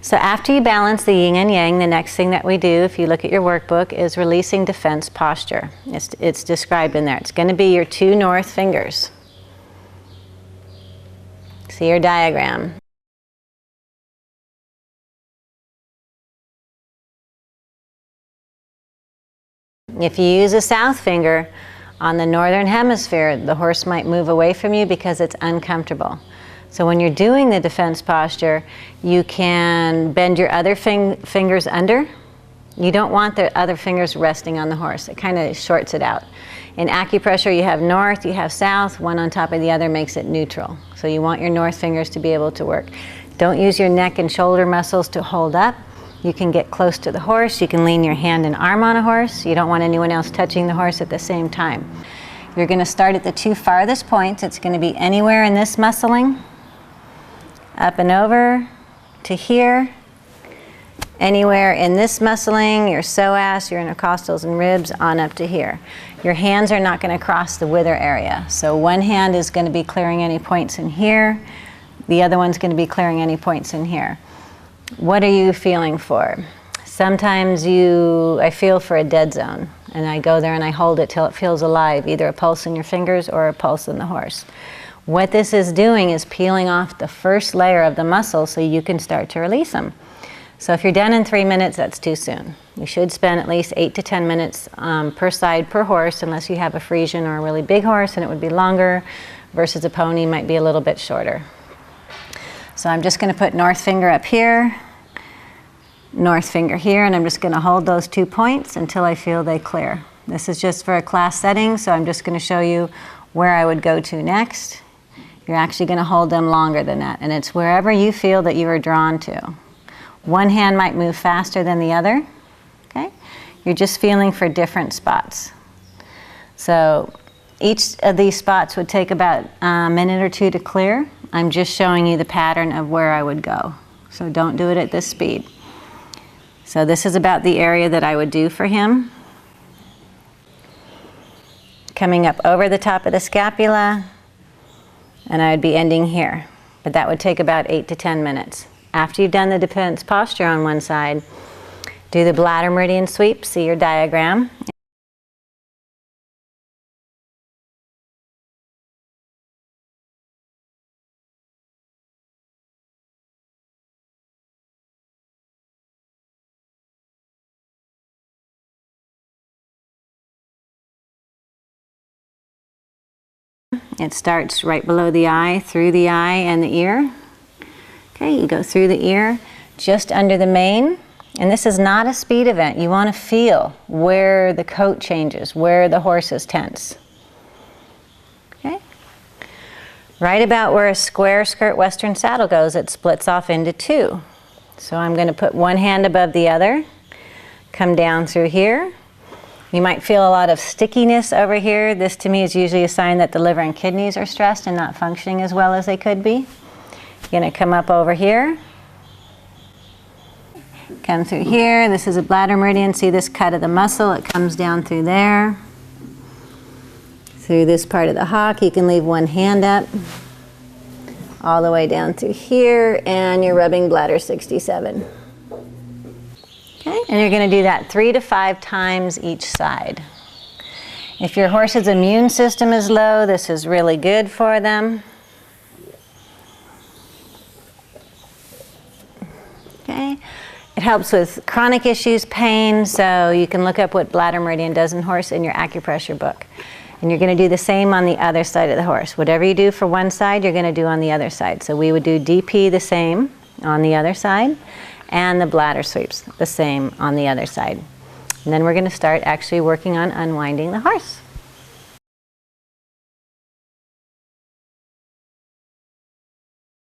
So after you balance the yin and yang, the next thing that we do, if you look at your workbook, is releasing defense posture. It's described in there. It's going to be your 2 north fingers. See your diagram. If you use a south finger on the northern hemisphere, the horse might move away from you because it's uncomfortable. So when you're doing the defense posture, you can bend your other fingers under. You don't want the other fingers resting on the horse. It kind of shorts it out. In acupressure, you have north, you have south, one on top of the other makes it neutral. So you want your north fingers to be able to work. Don't use your neck and shoulder muscles to hold up. You can get close to the horse. You can lean your hand and arm on a horse. You don't want anyone else touching the horse at the same time. You're going to start at the 2 farthest points. It's going to be anywhere in this muscling, up and over to here, anywhere in this muscling, your psoas, your intercostals and ribs, on up to here. Your hands are not going to cross the wither area. So one hand is going to be clearing any points in here. The other one's going to be clearing any points in here. What are you feeling for? Sometimes I feel for a dead zone, and I go there and I hold it till it feels alive, either a pulse in your fingers or a pulse in the horse. What this is doing is peeling off the first layer of the muscle so you can start to release them. So if you're done in 3 minutes, that's too soon. You should spend at least 8 to 10 minutes per side per horse, unless you have a Frisian or a really big horse, and it would be longer, versus a pony might be a little bit shorter. So I'm just going to put north finger up here, north finger here, and I'm just going to hold those 2 points until I feel they clear. This is just for a class setting, so I'm just going to show you where I would go to next. You're actually going to hold them longer than that, and it's wherever you feel that you are drawn to. One hand might move faster than the other, okay? You're just feeling for different spots. So each of these spots would take about a minute or 2 to clear. I'm just showing you the pattern of where I would go. So don't do it at this speed. So this is about the area that I would do for him. Coming up over the top of the scapula, and I would be ending here. But that would take about 8 to 10 minutes. After you've done the defense posture on one side, do the bladder meridian sweep, see your diagram. It starts right below the eye, through the eye and the ear. Okay, you go through the ear, just under the mane. And this is not a speed event. You want to feel where the coat changes, where the horse is tense. Okay? Right about where a square skirt western saddle goes, it splits off into 2. So I'm going to put one hand above the other, come down through here. You might feel a lot of stickiness over here. This to me is usually a sign that the liver and kidneys are stressed and not functioning as well as they could be. You're going to come up over here. Come through here. This is a bladder meridian. See this cut of the muscle? It comes down through there. Through this part of the hock, you can leave one hand up. All the way down through here, and you're rubbing bladder 67. Okay, and you're going to do that 3 to 5 times each side. If your horse's immune system is low, this is really good for them. Okay, it helps with chronic issues, pain, so you can look up what bladder meridian does in horse in your acupressure book. And you're going to do the same on the other side of the horse. Whatever you do for one side, you're going to do on the other side. So we would do DP the same on the other side, and the bladder sweeps the same on the other side. And then we're going to start actually working on unwinding the horse.